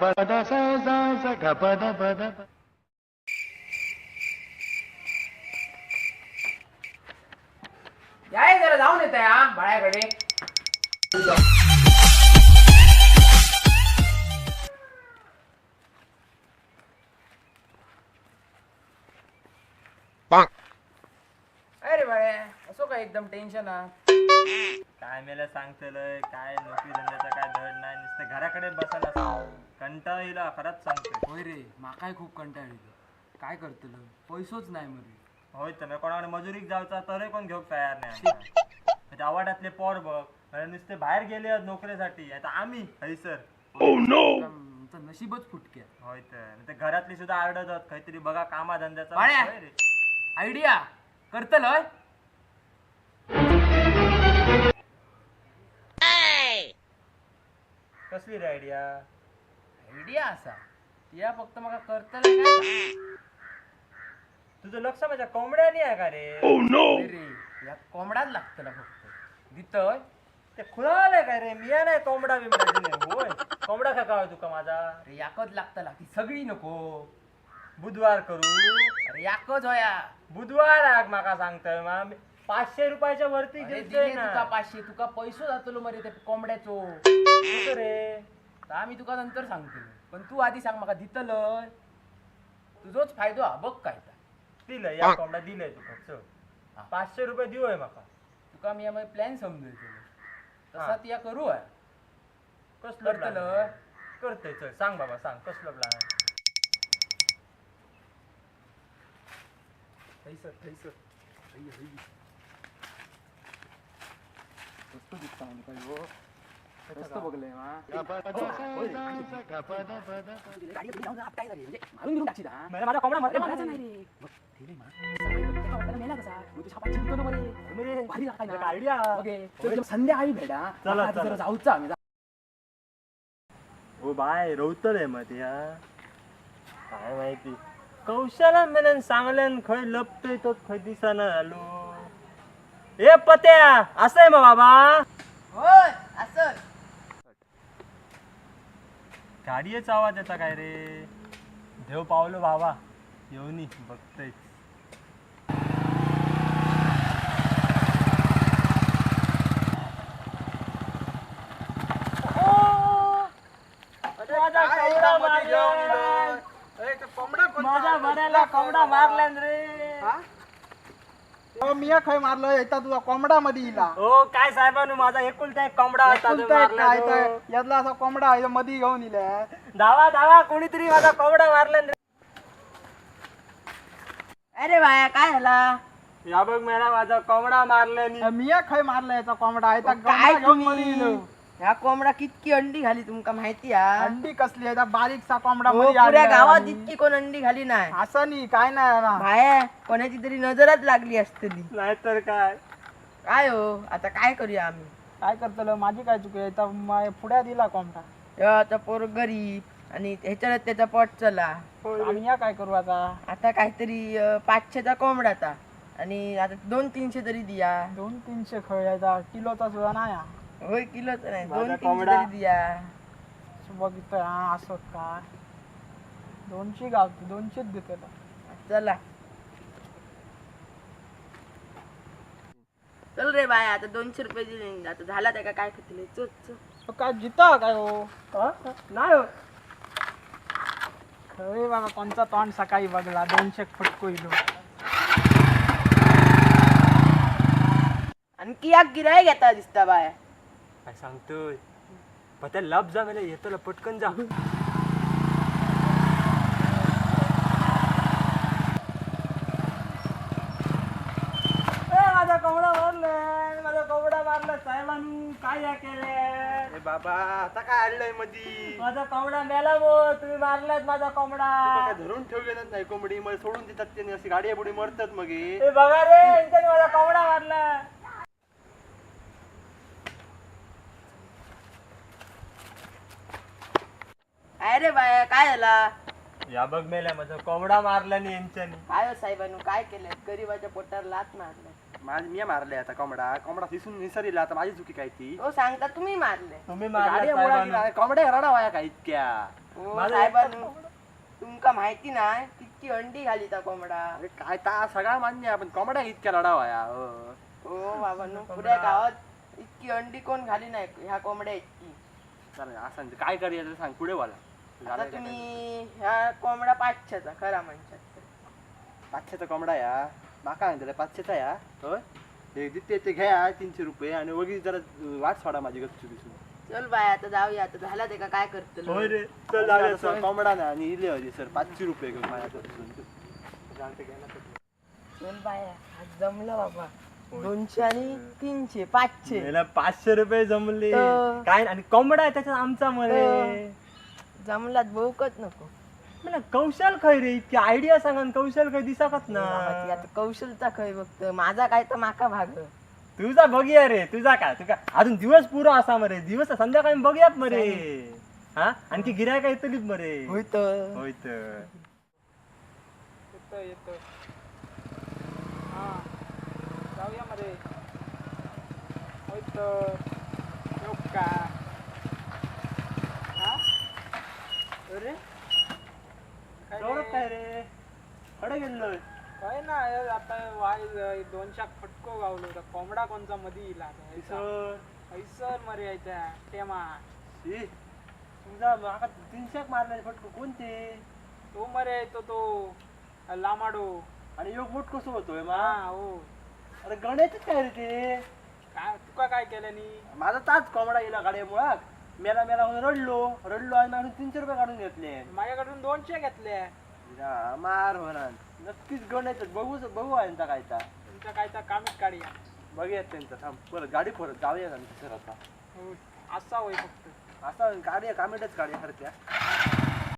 याय जरा जाऊन येत हा बाळ्याकडे. अरे बाळ्या असो का एकदम टेन्शन हा. काय मला सांगतलंय काय नोकरी धंद्याचा काय धड नाही नुसतं घराकडे बसायला कंटाळा येईल खरंच सांगतोय. होय रे माकाय खूप कंटाळ येतो. काय करतलं पैसोच नाही मरे. होय तर कोणाकडे मजुरीक जायचा तरी कोण घेऊ तयार नाही आता. आवाडातले पोर बघ नुसते बाहेर गेले नोकरीसाठी आता आम्ही हैसर. आमचं नशीबच फुटक्या. होय तर घरातली सुद्धा आरडतात काहीतरी बघा कामा धंद्याचा. बाळ्या. होय रे. आयडिया करतल होय. कसली रे आयडिया. आयडिया असा या फक्त मला करतल काय. तुझं लक्ष माझ्या कोंबड्यानी आहे का रे. रे या कोंबडाच लागतला फक्त दितय. ते खुळालंय काय रे मिया नाही कोंबडा बिमडा. होय कोंबडा का काय तुका माझा. अरे याकच लागतला ती सगळी नको. बुधवार करू. अरे याकच होया. बुधवार आग माका सांगतोय 500 रुपयाच्या वरती अरे घेतोय दिले ना. तुका 500 तुका पैसो जातलो मरे ते कोंबड्याचो. कसं रे. तर आम्ही तुका नंतर सांगतो पण तू आधी सांग माका दितलय. तुझोच फायदो हा बघ काय तर. दिलंय या कोंबडा दिलंय तुका चल. 500 रुपये देऊ आहे माका. तुका मी यामध्ये प्लॅन समजवतो तसा हा. ती या करू आहे. कसलं करतलं? plan? करतोय चल सांग बाबा सांग कसलं प्लॅन. मस्त बघलंय माझा कोंबडा मरला नाही रे. संध्याकाळी भेटा चला, जरा चला. जाऊचा आम्ही. हो बाय रवतलंय मग या काय माहिती कौशला मेनन सांगल्यान खय लपतोय तो खय दिसाना आलो. ए पत्या असं आहे मग बाबा. होय असं गाडीचा आवाज येता काय रे. देव पावलो बाबा येऊनी बघतोय. माझा बऱ्याला कोंबडा मारल्यान रे. मी खय मारलं येता तुझा कोंबडा मध्ये इला. हो काय साहेबांनो माझा एकुलता एक कोंबडा होता तो मारला काय तो. तर यातला असा कोंबडा आहे मध्ये घेऊन इल्या. धावा धावा कोणीतरी माझा कोंबडा मारल्यान रे. अरे बाया काय झाला. या बघ मला माझा कोंबडा मारल्यानी. मी खय मारलं याचा कोंबडा आहे काय घेऊन मध्ये इलो. ह्या कोंबडा कितकी अंडी घाली तुमका माहिती हा. अंडी कसली आहे बारीकसा कोंबडा हो, मध्ये पुऱ्या आणला. गावात इतकी कोण अंडी घाली नाही. असं नाही काय नाही ना. बाया कोणाची तरी नजरच लागली असतली. नाहीतर काय. काय हो आता काय करूया आम्ही. काय करतलं माझी काय चुकी आहे पुढ्या दिला कोंबडा. तेव्हा आता पोर गरीब आणि ह्याच्यात त्याचा पोट चला. आणि या काय करू आता. आता काहीतरी 500चा कोंबडाचा आणि आता 200-300 तरी दिया. 200-300 खळ्याचा किलोचा सुद्धा नाही हा. होय किलोच नाही माझा 200-300 कोंबडा. तरी दिया. बघितलं हा असं काय 200 गावते 200च देते. चला चल रे बाय आता 200 रुपये दिले आता झाला त्या काय खातील. चोच काय जिता काय हो. नाही हो. खरे बाबा कोणचा तोंड सकाळी बघला 200 फटको इलो. आणखी या गिराय घेता दिसता बाय. काय सांगतोय पत्या लब जा मला येतो पटकन जा. माझा कोंबडा मारलाय माझा कोंबडा मारला साहेबांनी काय या केले. बाबा आता काय आणलंय मधी. माझा कोंबडा मेला मो तुम्ही मारलात माझा कोंबडा. धरून ठेवलेलं नाही कोंबडी मग सोडून देतात त्यांनी अशी गाडी पुढे मरतात मग. ए बघा रे यांच्यानी माझा कोंबडा मारला. अरे बाय काय झाला. या बघ मेल्या माझा कोंबडा मारला नाही यांच्यानी. काय हो साहेबांनो काय केलंय गरीबाच्या पोटावर लात मारलाय. मी मारले आता कोंबडा दिसून निसरीला आता माझी चुकी काय ती. हो सांगता तुम्ही मारले. तुम्ही मारला साहेबांनो. कोंबड्या रडा वाया काय इतक्या. हो माझा साहेबांनो तुमका माहिती नाही किती अंडी घाली ता कोंबडा. अरे काय ता सगळा मान्य आहे, पण कोंबड्या इतक्या लढावा या हो बाबांनो पुऱ्या गावात इतकी अंडी कोण घाली नाही ह्या कोंबड्या इतकी. चालेल असं नाही. काय करायचं सांग पुढे बोला. आता तुम्ही ह्या कोंबडा 500चा खरा म्हणतात. 500चा कोंबडा या माका सांगितलं 500चा या होय ते घ्या 300 रुपये आणि वगैरे जरा वाट सोडा माझी गच्चू दिसून. चल बाय आता जाऊया आता झाला ते का काय करतलो. होय रे चल जाऊया सर कोंबडा ना आणि इले होते सर 500 रुपये घेऊन माझ्या चल बाय आज जमलं बाबा. 200 आणि 300 500 याला 500 रुपये जमले तर. काय आणि कोंबडा आहे त्याच्यात आमचा मरे जमलात बहुकत नको. मला कौशल खय रे इतकी आयडिया सांगा आणि कौशल खय दिसकत ना बाबा, ती आता कौशलचा खय बघत माझा काय तर माका भाग. तुझा बघूया रे तुझा काय तुका अजून दिवस पुरो असा मरे दिवस संध्याकाळी बघूयात मरे हा आणखी गिरायका येतलीच मरे होय तर. होय तर येतो हा जाऊया मरे. होय तर येऊ का हा अरे काय रे कडे गेलोय काय ना आता वाय 200 फटको गावलो तर कोंबडा कोणचा मध्ये येईल ऐसर मरे यायच्या टेमा. तुझा माका 300 मारले फटको कोणते तो मरे येतो तो लामाडो. आणि योग मोठ कसं होतोय हा हो अरे गण्याचंच काय रे ते काय तुका काय केल्यानी. माझा ताच कोंबडा गेला गाड्या मुळात मेला म्हणून रडलो आणि माझून 300 रुपये काढून घेतले. माझ्याकडून 200 घेतल्या. मार म्हणा नक्कीच गण्याचं बघू आहे त्यांचा कायचा तुमच्या काय तर कामीच काढूया. बघूयात त्यांचा थांब परत गाडी परत जाऊया सर आता हो असा होय फक्त असं गाडी कामेटच गाडी हरत्या